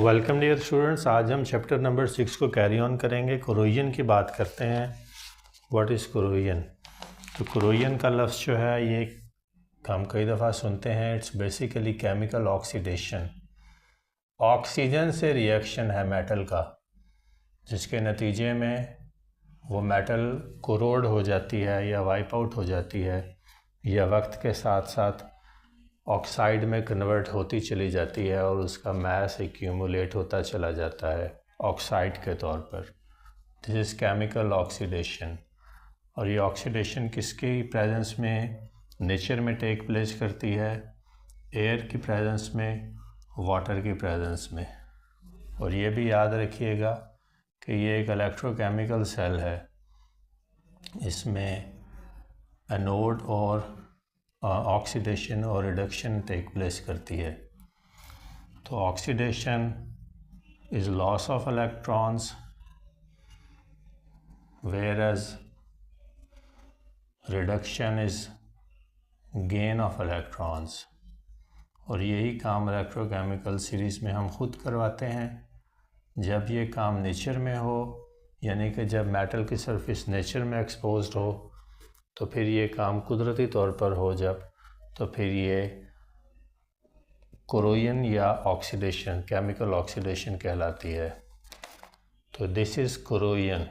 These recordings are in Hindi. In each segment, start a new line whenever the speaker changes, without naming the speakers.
Welcome dear students. आज हम चैप्टर नंबर 6 को कैरी ऑन करेंगे। कोरोजन की बात करते हैं। What is corrosion? तो कोरोजन का लफ्ज़ जो है ये हम कई दफ़ा सुनते हैं। It's basically chemical oxidation. Oxygen से रिएक्शन है मेटल का, जिसके नतीजे में वो मेटल कोरोड हो जाती है या वाइप आउट हो जाती है, या वक्त के साथ साथ ऑक्साइड में कन्वर्ट होती चली जाती है और उसका मैस एक्यूमुलेट होता चला जाता है ऑक्साइड के तौर पर। This is chemical oxidation. और ये ऑक्सीडेशन किसकी प्रेजेंस में नेचर में टेक प्लेस करती है? एयर की प्रेजेंस में, वाटर की प्रेजेंस में। और ये भी याद रखिएगा कि ये एक इलेक्ट्रोकेमिकल सेल है। इसमें एनोड और ऑक्सीडेशन और रिडक्शन टेक प्लेस करती है। तो oxidation is loss of electrons, whereas reduction is gain of electrons. और यही काम इलेक्ट्रोकेमिकल सीरीज़ में हम खुद करवाते हैं। जब ये काम नेचर में हो, यानी कि जब मेटल की सरफेस नेचर में एक्सपोज्ड हो, तो फिर ये काम कुदरती तौर पर हो जब, तो फिर ये कोरोजन या ऑक्सीडेशन, केमिकल ऑक्सीडेशन कहलाती है। तो दिस इज़ कोरोजन।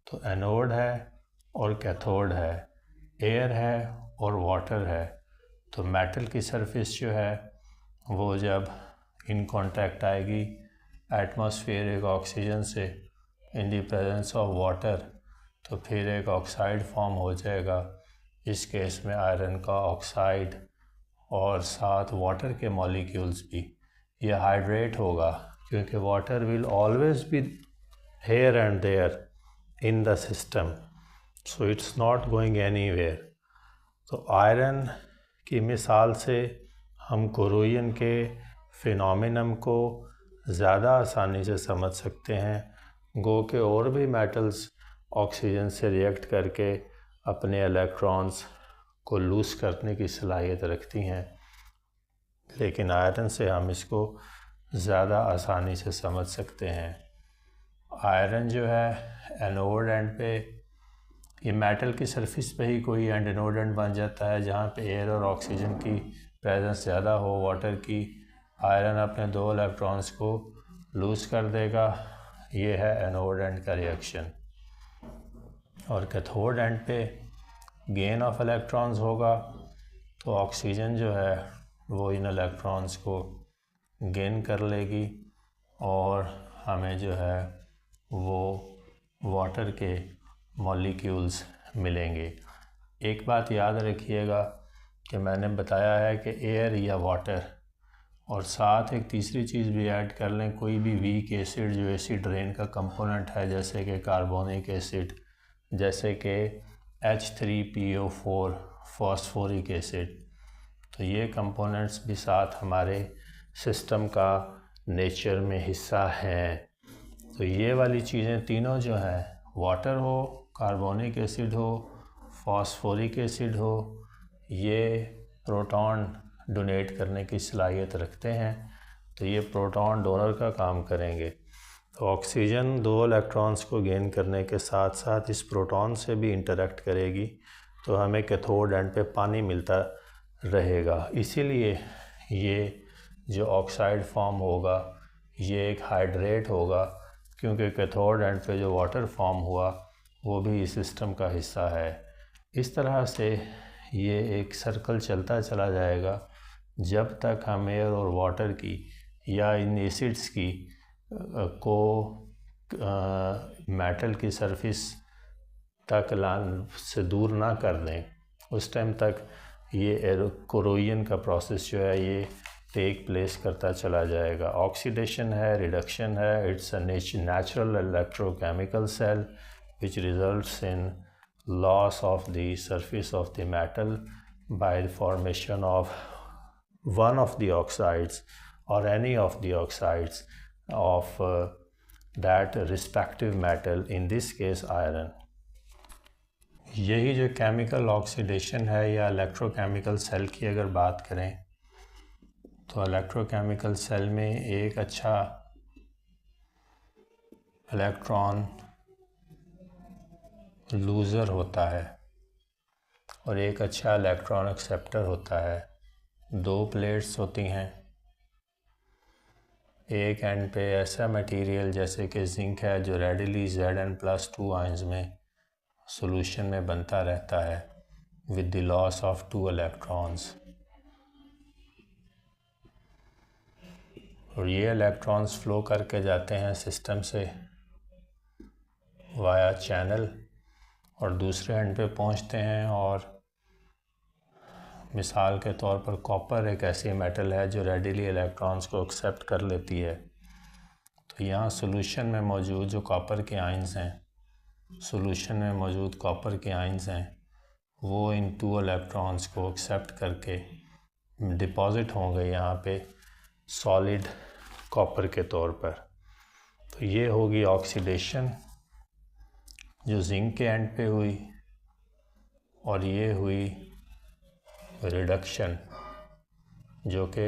तो एनोड है और कैथोड है, एयर है और वाटर है। तो मेटल की सरफेस जो है वो जब इन कांटेक्ट आएगी एटमॉस्फेरिक ऑक्सीजन से in the presence of water, तो फिर एक ऑक्साइड फॉर्म हो जाएगा। इस केस में आयरन का ऑक्साइड और साथ वाटर के मॉलिक्यूल्स भी। ये हाइड्रेट होगा क्योंकि water will always be here and there in the system, so it's not going anywhere. तो आयरन की मिसाल से हम कोरोजन के फिनोमिनम को ज़्यादा आसानी से समझ सकते हैं। गो के और भी मेटल्स ऑक्सीजन से रिएक्ट करके अपने इलेक्ट्रॉन्स को लूज़ करने की सलाहियत रखती हैं, लेकिन आयरन से हम इसको ज़्यादा आसानी से समझ सकते हैं। आयरन जो है एनोड एंड पे, ये मेटल की सरफेस पे ही कोई एंड एनोड एंड बन जाता है जहाँ पे एयर और ऑक्सीजन की प्रेजेंस ज़्यादा हो वाटर की। आयरन अपने 2 इलेक्ट्रॉन्स को लूज़ कर देगा। ये है एनोड एंड का रिएक्शन। और कैथोड एंड पे गेन ऑफ इलेक्ट्रॉन्स होगा, तो ऑक्सीजन जो है वो इन इलेक्ट्रॉन्स को गेन कर लेगी और हमें जो है वो वाटर के मॉलिक्यूल्स मिलेंगे। एक बात याद रखिएगा कि मैंने बताया है कि एयर या वाटर, और साथ एक तीसरी चीज़ भी ऐड कर लें, कोई भी वीक एसिड जो एसिड रेन का कंपोनेंट है, जैसे कि कार्बोनिक एसिड, जैसे कि H3PO4 फॉस्फोरिक एसिड, तो ये कंपोनेंट्स भी साथ हमारे सिस्टम का नेचर में हिस्सा हैं। तो ये वाली चीज़ें तीनों जो हैं, वाटर हो, कार्बोनिक एसिड हो, फॉस्फोरिक एसिड हो, ये प्रोटॉन डोनेट करने की सलाहियत रखते हैं। तो ये प्रोटॉन डोनर का काम करेंगे। तो ऑक्सीजन 2 इलेक्ट्रॉन्स को गेन करने के साथ साथ इस प्रोटॉन से भी इंटरेक्ट करेगी, तो हमें कैथोड एंड पे पानी मिलता रहेगा। इसीलिए ये जो ऑक्साइड फॉर्म होगा ये एक हाइड्रेट होगा, क्योंकि कैथोड एंड पे जो वाटर फॉर्म हुआ वो भी इस सिस्टम का हिस्सा है। इस तरह से ये एक सर्कल चलता चला जाएगा जब तक हम एयर और वाटर की या इन एसिड्स की को मेटल की सरफेस तक से दूर ना कर दें, उस टाइम तक ये कोरोजन का प्रोसेस जो है ये टेक प्लेस करता चला जाएगा। ऑक्सीडेशन है, रिडक्शन है। It's a natural electrochemical cell which results in loss of the surface of the metal by the formation of one of the oxides or any of the oxides of that respective metal, in this case iron. यही जो केमिकल ऑक्सीडेशन है या इलेक्ट्रोकेमिकल सेल की अगर बात करें, तो इलेक्ट्रोकेमिकल सेल में एक अच्छा इलेक्ट्रॉन लूज़र होता है और एक अच्छा इलेक्ट्रॉन एक्सेप्टर होता है। दो प्लेट्स होती हैं, एक एंड पे ऐसा मटेरियल जैसे कि जिंक है जो रेडिली Zn+2 आयंस में सॉल्यूशन में बनता रहता है with the loss of 2 electrons, और ये इलेक्ट्रॉन्स फ्लो करके जाते हैं सिस्टम से वाया चैनल और दूसरे एंड पे पहुंचते हैं। और मिसाल के तौर पर कॉपर एक ऐसी मेटल है जो रेडिली इलेक्ट्रॉन्स को एक्सेप्ट कर लेती है। तो यहाँ सॉल्यूशन में मौजूद जो कॉपर के आयंस हैं, सॉल्यूशन में मौजूद कॉपर के आयंस हैं, वो इन 2 इलेक्ट्रॉन्स को एक्सेप्ट करके डिपॉजिट होंगे यहाँ पे सॉलिड कॉपर के तौर पर। तो ये होगी ऑक्सीडेशन जो जिंक के एंड पे हुई, और ये हुई रिडक्शन जो कि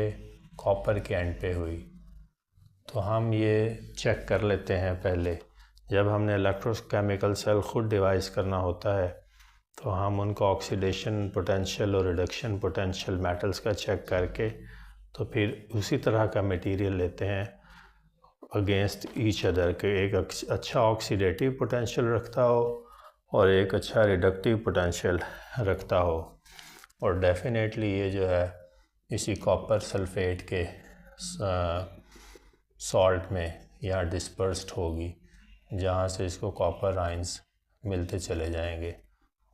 कॉपर के एंड पे हुई। तो हम ये चेक कर लेते हैं पहले, जब हमने इलेक्ट्रोकेमिकल सेल खुद डिवाइस करना होता है तो हम उनको ऑक्सीडेशन पोटेंशियल और रिडक्शन पोटेंशियल मेटल्स का चेक करके तो फिर उसी तरह का मटेरियल लेते हैं अगेंस्ट ईच अदर के, एक अच्छा ऑक्सीडेटिव पोटेंशियल रखता हो और एक अच्छा रिडक्टिव पोटेंशियल रखता हो। और डेफिनेटली ये जो है इसी कॉपर सल्फेट के सॉल्ट में यहाँ डिस्पर्स्ड होगी, जहाँ से इसको कॉपर आयंस मिलते चले जाएंगे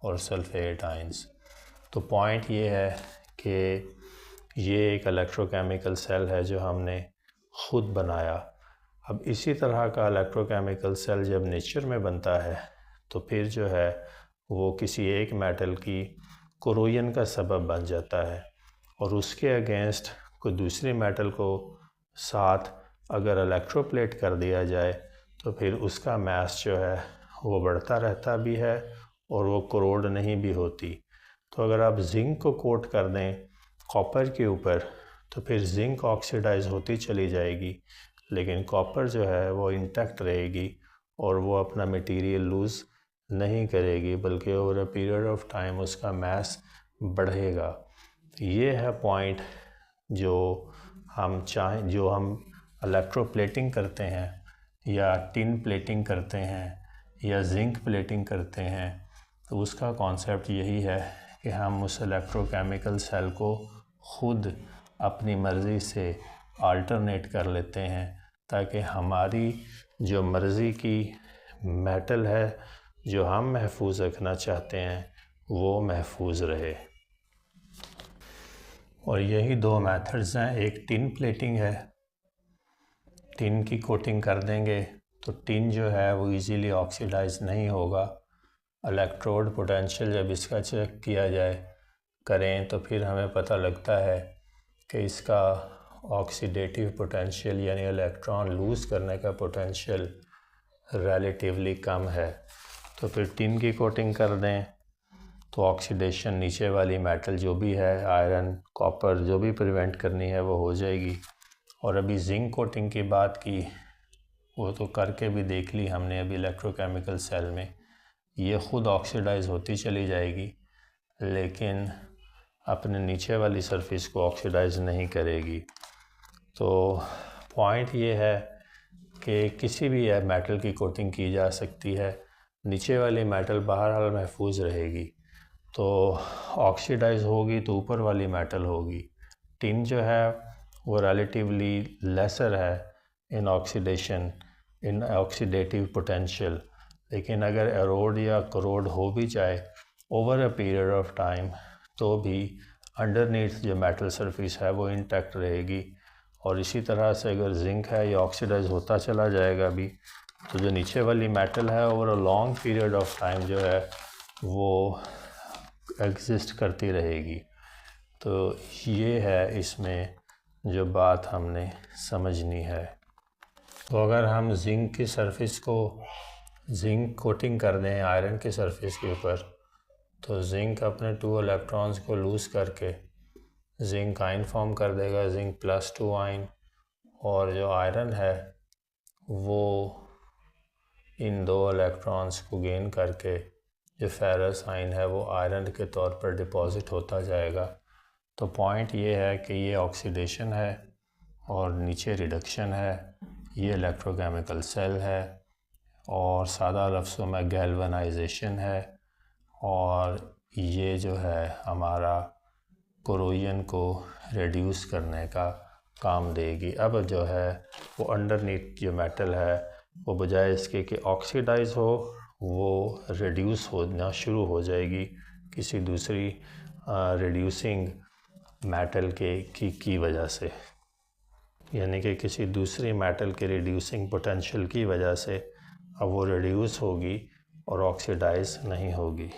और सल्फेट आयंस। तो पॉइंट ये है कि ये एक इलेक्ट्रोकेमिकल सेल है जो हमने खुद बनाया। अब इसी तरह का इलेक्ट्रोकेमिकल सेल जब नेचर में बनता है तो फिर जो है वो किसी एक मेटल की कोरोजन का सबब बन जाता है, और उसके अगेंस्ट कोई दूसरी मेटल को साथ अगर इलेक्ट्रोप्लेट कर दिया जाए तो फिर उसका मास जो है वो बढ़ता रहता भी है और वो कोरोड नहीं भी होती। तो अगर आप जिंक को कोट कर दें कॉपर के ऊपर तो फिर जिंक ऑक्सीडाइज होती चली जाएगी, लेकिन कॉपर जो है वो इंटैक्ट रहेगी और वो अपना मटेरियल लूज़ नहीं करेगी, बल्कि over a period of time उसका मास बढ़ेगा। ये है पॉइंट जो हम चाहें, जो हम इलेक्ट्रोप्लेटिंग करते हैं या टिन प्लेटिंग करते हैं या जिंक प्लेटिंग करते हैं, तो उसका कॉन्सेप्ट यही है कि हम उस इलेक्ट्रोकेमिकल सेल को खुद अपनी मर्ज़ी से अल्टरनेट कर लेते हैं ताकि हमारी जो मर्ज़ी की मेटल है जो हम महफूज रखना चाहते हैं वो महफूज रहे। और यही दो मेथड्स हैं, एक टिन प्लेटिंग है, टिन की कोटिंग कर देंगे तो टिन जो है वो इजीली ऑक्सीडाइज नहीं होगा। इलेक्ट्रोड पोटेंशियल जब इसका चेक किया जाए करें तो फिर हमें पता लगता है कि इसका ऑक्सीडेटिव पोटेंशियल यानी इलेक्ट्रॉन लूज़ करने का पोटेंशियल रिलेटिवली कम है। तो फिर टिन की कोटिंग कर दें तो ऑक्सीडेशन नीचे वाली मेटल जो भी है, आयरन कॉपर जो भी प्रिवेंट करनी है वो हो जाएगी। और अभी जिंक कोटिंग की बात की, वो तो करके भी देख ली हमने अभी इलेक्ट्रोकेमिकल सेल में, ये ख़ुद ऑक्सीडाइज होती चली जाएगी लेकिन अपने नीचे वाली सरफेस को ऑक्सीडाइज नहीं करेगी। तो पॉइंट ये है कि किसी भी मेटल की कोटिंग की जा सकती है, नीचे वाली मेटल बहरहाल महफूज रहेगी। तो ऑक्सीडाइज होगी तो ऊपर वाली मेटल होगी। टिन जो है वो रिलेटिवली लेसर है in oxidation, in oxidative potential, लेकिन अगर एरोड या करोड हो भी जाए over a period of time तो भी अंडरनीथ जो मेटल सरफेस है वो इंटैक्ट रहेगी। और इसी तरह से अगर जिंक है ये ऑक्सीडाइज होता चला जाएगा भी तो जो नीचे वाली मेटल है over a long period of time जो है वो एग्जिस्ट करती रहेगी। तो ये है इसमें जो बात हमने समझनी है। तो अगर हम जिंक की सरफेस को जिंक कोटिंग कर दें आयरन की सरफेस के ऊपर तो जिंक अपने 2 इलेक्ट्रॉन्स को लूज़ करके जिंक आयन फॉर्म कर देगा, जिंक +2 आयन, और जो आयरन है वो इन 2 इलेक्ट्रॉन्स को गेन करके जो फेरस आयन है वो आयरन के तौर पर डिपॉजिट होता जाएगा। तो पॉइंट ये है कि ये ऑक्सीडेशन है और नीचे रिडक्शन है, ये इलेक्ट्रोकेमिकल सेल है, और सादा लफ्ज़ों में गैल्वनाइजेशन है, और ये जो है हमारा कोरोजन को रिड्यूस करने का काम देगी। अब जो है वो अंडरनीथ जो मेटल है वो बजाय इसके कि ऑक्सीडाइज हो, वो रिड्यूस होना शुरू हो जाएगी किसी दूसरी रिड्यूसिंग मेटल की वजह से, यानी कि किसी दूसरी मेटल के रिड्यूसिंग पोटेंशियल की वजह से अब वो रिड्यूस होगी और ऑक्सीडाइज नहीं होगी।